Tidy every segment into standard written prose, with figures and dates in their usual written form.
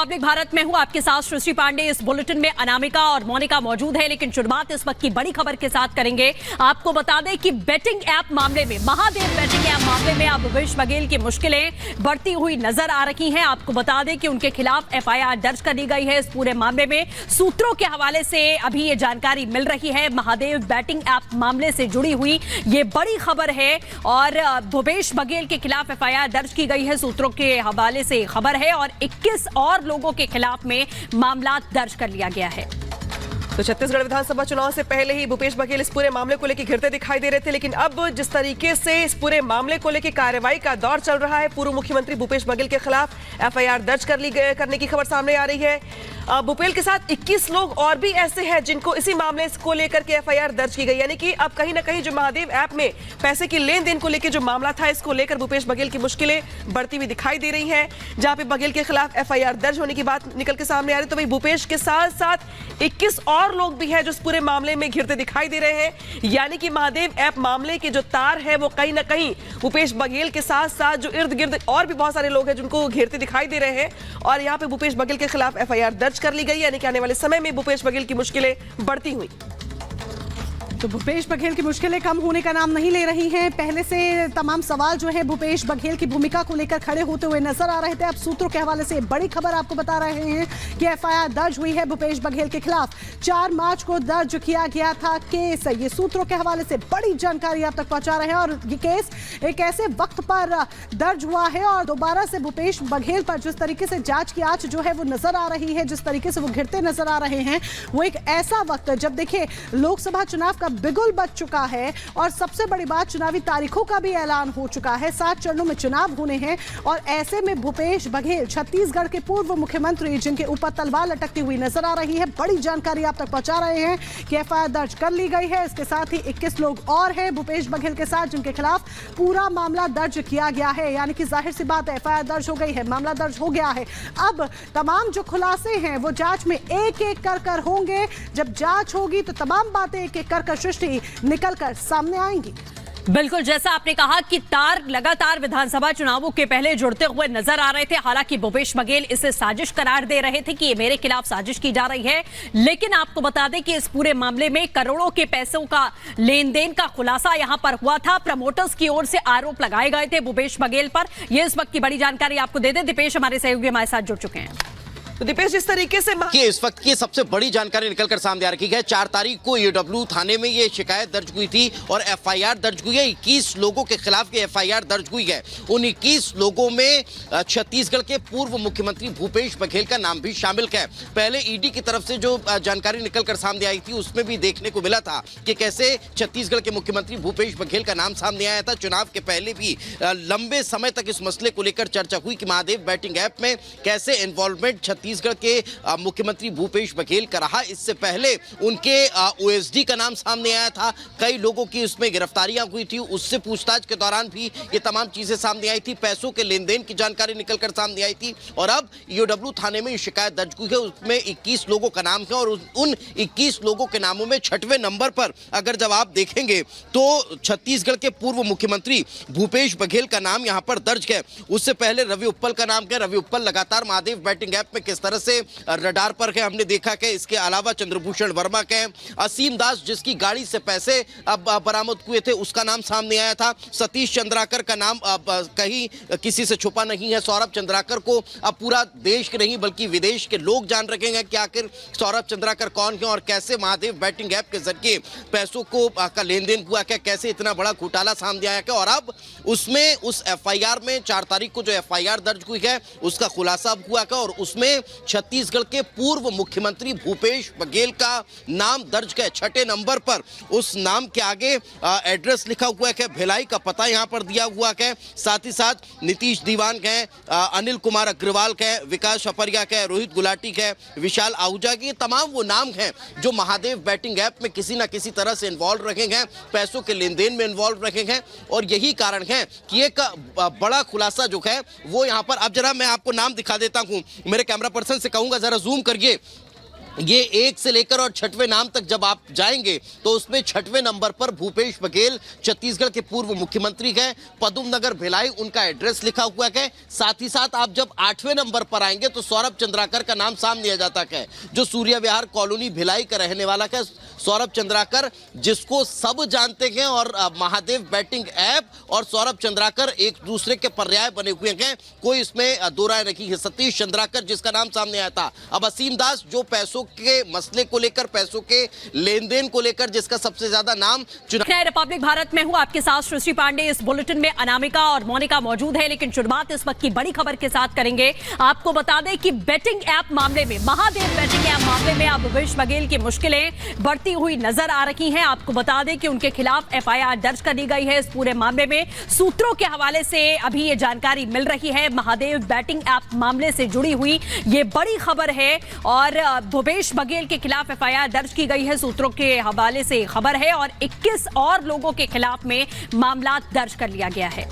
Republic Bharat में हूं, आपके साथ सृष्टि पांडे। इस बुलेटिन में अनामिका और मोनिका मौजूद है, लेकिन शुरुआत इस वक्त की बड़ी खबर के साथ करेंगे। आपको बता दें कि बेटिंग ऐप मामले में, महादेव बेटिंग ऐप मामले में अब भूपेश बघेल की मुश्किलें बढ़ती हुई नजर आ रही हैं। आपको बता दें कि उनके खिलाफ एफआईआर दर्ज कर ली गई है। इस पूरे मामले में सूत्रों के हवाले से अभी ये जानकारी मिल रही है। महादेव बेटिंग ऐप मामले से जुड़ी हुई ये बड़ी खबर है और भूपेश बघेल के खिलाफ एफआईआर दर्ज की गई है। सूत्रों के हवाले से खबर है और 21 और लोगों के खिलाफ में मामला दर्ज कर लिया गया है। तो छत्तीसगढ़ विधानसभा चुनाव से पहले ही भूपेश बघेल इस पूरे मामले को लेकर घिरते दिखाई दे रहे थे, लेकिन अब जिस तरीके से इस पूरे मामले को लेकर कार्रवाई का दौर चल रहा है, पूर्व मुख्यमंत्री भूपेश बघेल के खिलाफ एफआईआर दर्ज करने की खबर सामने आ रही है। भूपेल के साथ 21 लोग और भी ऐसे हैं जिनको इसी मामले को लेकर के एफआईआर दर्ज की गई, यानी कि अब कहीं ना कहीं जो महादेव ऐप में पैसे की लेन देन को लेकर जो मामला था, इसको लेकर भूपेश बघेल की मुश्किलें बढ़ती हुई दिखाई दे रही हैं। जहां पे बघेल के खिलाफ एफआईआर दर्ज होने की बात निकल के सामने आ रही है, तो वही भूपेश के साथ साथ 21 और लोग भी हैं जो इस पूरे मामले में घिरते दिखाई दे रहे हैं। यानी कि महादेव ऐप मामले के जो तार है वो कहीं ना कहीं भूपेश बघेल के साथ साथ जो इर्द गिर्द और भी बहुत सारे लोग हैं जिनको घेरते दिखाई दे रहे हैं। और यहाँ पे भूपेश बघेल के खिलाफ एफआईआर दर्ज कर ली गई, यानी कि आने वाले समय में भूपेश बघेल की मुश्किलें बढ़ती हुई। तो भूपेश बघेल की मुश्किलें कम होने का नाम नहीं ले रही हैं। पहले से तमाम सवाल जो है भूपेश बघेल की भूमिका को लेकर खड़े होते हुए नजर आ रहे थे। अब सूत्रों के हवाले से बड़ी खबर आपको बता रहे हैं कि एफआईआर दर्ज हुई है भूपेश बघेल के खिलाफ। 4 मार्च को दर्ज किया गया था केस। ये सूत्रों के हवाले से बड़ी जानकारी आप तक पहुंचा रहे हैं और ये केस एक ऐसे वक्त पर दर्ज हुआ है और दोबारा से भूपेश बघेल पर जिस तरीके से जांच की आंच जो है वो नजर आ रही है, जिस तरीके से वो घिरते नजर आ रहे हैं, वो एक ऐसा वक्त जब देखिए लोकसभा चुनाव का बिगुल बज चुका है और सबसे बड़ी बात चुनावी तारीखों का भी ऐलान हो चुका है। 7 चरणों में चुनाव होने हैं और ऐसे में भूपेश बघेल छत्तीसगढ़ के पूर्व मुख्यमंत्री जिनके ऊपर तलवार लटकती हुई नजर आ रही है, बड़ी जानकारी आप तक पहुंचा रहे हैं कि एफआईआर दर्ज कर ली गई है। इसके साथ ही 21 लोग और हैं भूपेश बघेल के साथ जिनके खिलाफ पूरा मामला दर्ज किया गया है। यानी कि जाहिर सी बात है एफआईआर दर्ज हो गई है, मामला दर्ज हो गया है। अब तमाम जो खुलासे हैं वो जांच में एक एक कर होंगे। जब जांच होगी तो तमाम बातें एक एक कर सृष्टि निकलकर सामने आएंगी। बिल्कुल, जैसा आपने कहा कि तार लगातार विधानसभा चुनावों के पहले जुड़ते हुए नजर आ रहे थे। हालांकि भूपेश बघेल इसे साजिश करार दे रहे थे कि ये मेरे खिलाफ साजिश की जा रही है, लेकिन आपको बता दें कि इस पूरे मामले में करोड़ों के पैसों का लेन देन का खुलासा यहां पर हुआ था। प्रमोटर्स की ओर से आरोप लगाए गए थे भूपेश बघेल पर। यह इस वक्त की बड़ी जानकारी आपको दे दें। दीपेश हमारे सहयोगी हमारे साथ जुड़ चुके हैं। तो दीपेश, जिस तरीके से इस वक्त की सबसे बड़ी जानकारी निकलकर सामने आ रही है, 4 तारीख को ईओडब्ल्यू थाने में ये शिकायत दर्ज हुई थी और एफआईआर दर्ज हुई है। 21 लोगों के खिलाफ ये एफआईआर दर्ज हुई है। उन 21 लोगों में छत्तीसगढ़ के पूर्व मुख्यमंत्री भूपेश बघेल का नाम भी शामिल है। पहले ईडी की तरफ से जो जानकारी निकलकर सामने आई थी उसमें भी देखने को मिला था कि कैसे छत्तीसगढ़ के मुख्यमंत्री भूपेश बघेल का नाम सामने आया था। चुनाव के पहले भी लंबे समय तक इस मसले को लेकर चर्चा हुई कि महादेव बैटिंग ऐप में कैसे इन्वॉल्वमेंट छत्तीसगढ़ के मुख्यमंत्री भूपेश बघेल का रहा। इससे पहले उनके ओएसडी का नाम सामने आया था। कई लोगों की उसमें गिरफ्तारियां हुई थी। उससे पूछताछ के दौरान भी ये तमाम चीजें सामने आई थी। पैसों के लेन देन की जानकारी निकलकर सामने आई थी और अब ईओडब्ल्यू थाने में शिकायत दर्ज हुई है। उसमें 21 लोगों का नाम है और उन 21 लोगों के नामों में 6वें नंबर पर अगर जब आप देखेंगे तो छत्तीसगढ़ के पूर्व मुख्यमंत्री भूपेश बघेल का नाम यहां पर दर्ज है। उससे पहले रवि उत्पल का नाम है। रवि उत्पल लगातार महादेव बैटिंग ऐप में किस तरह से रडार पर है हमने देखा कि इसके अलावा चंद्रभूषण वर्मा के, असीम दास जिसकी गाड़ी से पैसे अब बरामद हुए थे उसका नाम सामने आया था। सतीश चंद्राकर का नाम अब कहीं किसी से छुपा नहीं है। सौरभ चंद्राकर को अब पूरा देश के नहीं बल्कि विदेश के लोग जान रखेंगे कि आखिर सौरभ चंद्राकर कौन है और कैसे महादेव बैटिंग ऐप के जरिए पैसों को का लेन देन हुआ, क्या कैसे इतना बड़ा घोटाला सामने आया क्या। और अब उसमें उस एफआईआर में 4 तारीख को जो एफआईआर दर्ज हुई है उसका खुलासा हुआ क्या और उसमें छत्तीसगढ़ के पूर्व मुख्यमंत्री भूपेश बघेल का नाम दर्ज है 6 नंबर पर। उस नाम के आगे एड्रेस लिखा हुआ है, भिलाई का पता यहां पर दिया हुआ है। साथ ही साथ नीतीश दीवान के, अनिल कुमार अग्रवाल के, विकास सपरिया के, रोहित गुलाटी के, विशाल आहूजा के, तमाम वो नाम हैं जो महादेव बैटिंग ऐप में किसी ना किसी तरह से इन्वॉल्व रखे हैं, पैसों के लेन देन में इन्वॉल्व रखे हैं। और यही कारण है कि एक बड़ा खुलासा जो है वो यहां पर, अब जरा मैं आपको नाम दिखा देता हूं, मेरे कैमरा पर्सन से कहूंगा जरा जूम करिए। ये 1 से लेकर और 6वें नाम तक जब आप जाएंगे तो उसमें 6वें नंबर पर भूपेश बघेल छत्तीसगढ़ के पूर्व मुख्यमंत्री हैं, पदम नगर भिलाई उनका एड्रेस लिखा हुआ है। साथ ही साथ आप जब 8वें नंबर पर आएंगे तो सौरभ चंद्राकर का नाम सामने आ जाता है, जो सूर्य विहार कॉलोनी भिलाई का रहने वाला है। सौरभ चंद्राकर जिसको सब जानते हैं और महादेव बैटिंग ऐप और सौरभ चंद्राकर एक दूसरे के पर्याय बने हुए हैं, कोई इसमें दो राय नहीं है। सतीश चंद्राकर जिसका नाम सामने आया था, अब असीम दास जो पैसों के मसले को लेकर, पैसों के लेन देन को लेकर जिसका सबसे ज्यादा नाम मैं रिपब्लिक भारत में हूं आपके साथ सुश्री पांडे। इस बुलेटिन में अनामिका और मोनिका मौजूद है, लेकिन शुरुआत इस वक्त की बड़ी खबर के साथ करेंगे। आपको बता दें कि बेटिंग ऐप मामले में, महादेव बेटिंग ऐप मामले में अब भूपेश बघेल की मुश्किलें बढ़ती हुई नजर आ रही हैं। आपको बता दें कि उनके खिलाफ एफआईआर दर्ज कर दी गई है। इस पूरे मामले में सूत्रों के हवाले से अभी ये जानकारी मिल रही है। महादेव बैटिंग ऐप मामले से जुड़ी हुई ये बड़ी खबर है और भूपेश बघेल के खिलाफ एफआईआर दर्ज की गई है, सूत्रों के हवाले से खबर है, और 21 और लोगों के खिलाफ में मामला दर्ज कर लिया गया है।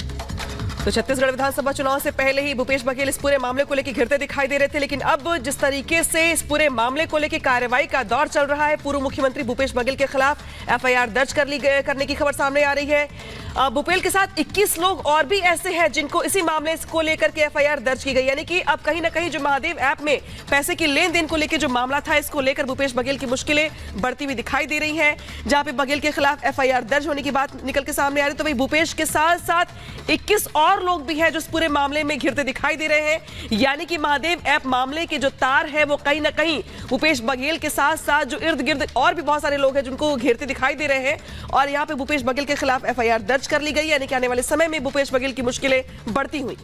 तो छत्तीसगढ़ विधानसभा चुनाव से पहले ही भूपेश बघेल इस पूरे मामले को लेकर घिरते दिखाई दे रहे थे, लेकिन अब जिस तरीके से इस पूरे मामले को लेकर कार्रवाई का दौर चल रहा है, पूर्व मुख्यमंत्री भूपेश बघेल के खिलाफ एफआईआर दर्ज करने की खबर सामने आ रही है। भूपेल के साथ 21 लोग और भी ऐसे हैं जिनको इसी मामले को लेकर के एफआईआर दर्ज की गई, यानी कि अब कहीं ना कहीं जो महादेव ऐप में पैसे की लेन देन को लेकर जो मामला था, इसको लेकर भूपेश बघेल की मुश्किलें बढ़ती हुई दिखाई दे रही हैं। जहां पे बघेल के खिलाफ एफआईआर दर्ज होने की बात निकल के सामने आ रही है, तो वही भूपेश के साथ साथ 21 और लोग भी हैं जो इस पूरे मामले में घिरते दिखाई दे रहे हैं। यानी कि महादेव ऐप मामले के जो तार है वो कहीं ना कहीं भूपेश बघेल के साथ साथ जो इर्द गिर्द और भी बहुत सारे लोग हैं जिनको घेरते दिखाई दे रहे हैं, और यहाँ पे भूपेश बघेल के खिलाफ एफआईआर दर्ज कर ली गई, यानी कि आने वाले समय में भूपेश बघेल की मुश्किलें बढ़ती हुई।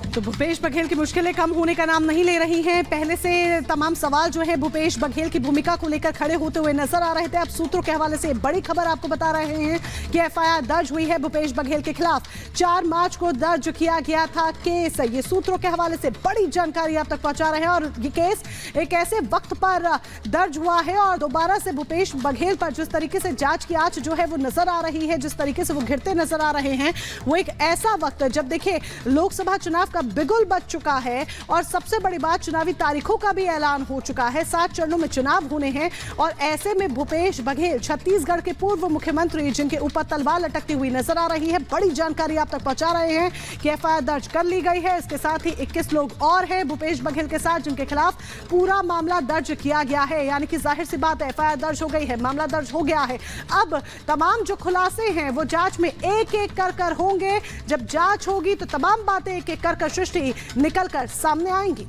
तो भूपेश बघेल की मुश्किलें कम होने का नाम नहीं ले रही हैं। पहले से तमाम सवाल जो है भूपेश बघेल की भूमिका को लेकर खड़े होते हुए नजर आ रहे थे। अब सूत्रों के हवाले से बड़ी खबर आपको बता रहे हैं कि एफआईआर दर्ज हुई है भूपेश बघेल के खिलाफ। 4 मार्च को दर्ज किया गया था केस। ये सूत्रों के हवाले से बड़ी जानकारी आप तक पहुंचा रहे हैं, और ये केस एक ऐसे वक्त पर दर्ज हुआ है और दोबारा से भूपेश बघेल पर जिस तरीके से जांच की आंच जो है वो नजर आ रही है, जिस तरीके से वो घिरते नजर आ रहे हैं, वो एक ऐसा वक्त जब देखिए लोकसभा चुनाव का बिगुल बज चुका है और सबसे बड़ी बात चुनावी तारीखों का भी ऐलान हो चुका है। 7 चरणों में चुनाव होने हैं, और ऐसे में भूपेश बघेल छत्तीसगढ़ के पूर्व मुख्यमंत्री जिनके ऊपर तलवार लटकती हुई नजर आ रही है, बड़ी जानकारी आप तक पहुंचा रहे हैं कि एफआईआर दर्ज कर ली गई है। इसके साथ ही 21 लोग और हैं भूपेश बघेल के साथ जिनके खिलाफ पूरा मामला दर्ज किया गया है, यानी कि जाहिर सी बात है एफआईआर दर्ज हो गई है, मामला दर्ज हो गया है। अब तमाम जो खुलासे हैं वो जांच में एक एक कर होंगे। जब जांच होगी तो तमाम बातें एक एक कर सृष्टि निकलकर सामने आएंगी।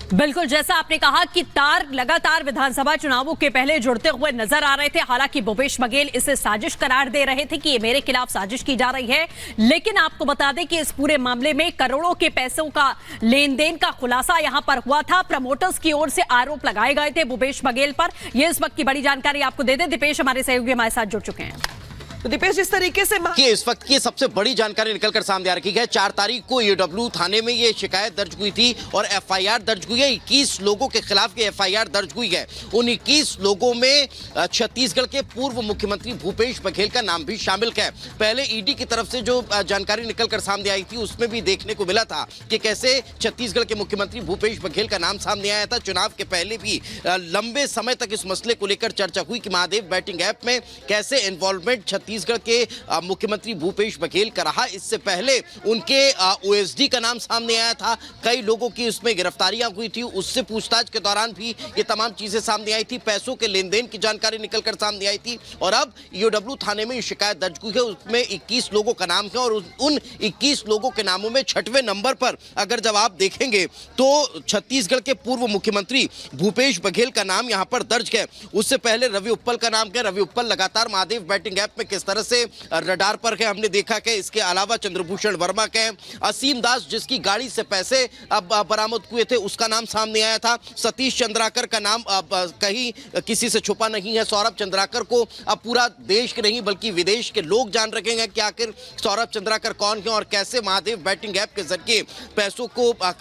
बिल्कुल, जैसा आपने कहा कि तार लगातार विधानसभा चुनावों के पहले जुड़ते हुए नजर आ रहे थे। हालांकि भूपेश बघेल इसे साजिश करार दे रहे थे कि ये मेरे खिलाफ साजिश की जा रही है, लेकिन आपको बता दें कि इस पूरे मामले में करोड़ों के पैसों का लेन देन का खुलासा यहां पर हुआ था। प्रमोटर्स की ओर से आरोप लगाए गए थे भूपेश बघेल पर। यह इस वक्त की बड़ी जानकारी आपको दे दे। दीपेश हमारे सहयोगी हमारे साथ जुड़ चुके हैं। तो दीपेश, जिस तरीके से इस वक्त की सबसे बड़ी जानकारी निकलकर सामने आ रही है, 4 तारीख को ईडब्ल्यू थाने में ये शिकायत दर्ज हुई थी और एफआईआर दर्ज हुई है। 21 लोगों के खिलाफ एफआईआर दर्ज हुई है। उन 21 लोगों में छत्तीसगढ़ के पूर्व मुख्यमंत्री भूपेश बघेल का नाम भी शामिल है। पहले ईडी की तरफ से जो जानकारी निकलकर सामने आई थी उसमें भी देखने को मिला था कि कैसे छत्तीसगढ़ के मुख्यमंत्री भूपेश बघेल का नाम सामने आया था। चुनाव के पहले भी लंबे समय तक इस मसले को लेकर चर्चा हुई कि महादेव बैटिंग ऐप में कैसे इन्वॉल्वमेंट छत्तीसगढ़ के मुख्यमंत्री भूपेश बघेल का रहा। इससे पहले उनके ओएसडी का नाम सामने आया था, कई लोगों की उसमें गिरफ्तारियां हुई थी, उससे पूछताछ के दौरान भी ये तमाम चीजें सामने आई थी। पैसों के लेन देन की जानकारी निकलकर सामने आई थी, और अब ईओडब्ल्यू थाने में शिकायत दर्ज हुई है। उसमें 21 लोगों का नाम है, और उन 21 लोगों के नामों में 6वें नंबर पर अगर जब आप देखेंगे तो छत्तीसगढ़ के पूर्व मुख्यमंत्री भूपेश बघेल का नाम यहां पर दर्ज है। उससे पहले रवि उप्पल का नाम है। रवि उप्पल लगातार महादेव बैटिंग ऐप में किस तरह से रडार पर है हमने देखा कि इसके अलावा चंद्रभूषण वर्मा के, असीम दास जिसकी गाड़ी से पैसे अब बरामद हुए थे उसका नाम सामने आया था। सतीश चंद्राकर का नाम कहीं किसी से छुपा नहीं है। सौरभ चंद्राकर को अब पूरा देश के नहीं बल्कि विदेश के लोग जान रखेंगे कि आखिर सौरभ चंद्राकर कौन है और कैसे महादेव बैटिंग ऐप के जरिए पैसों को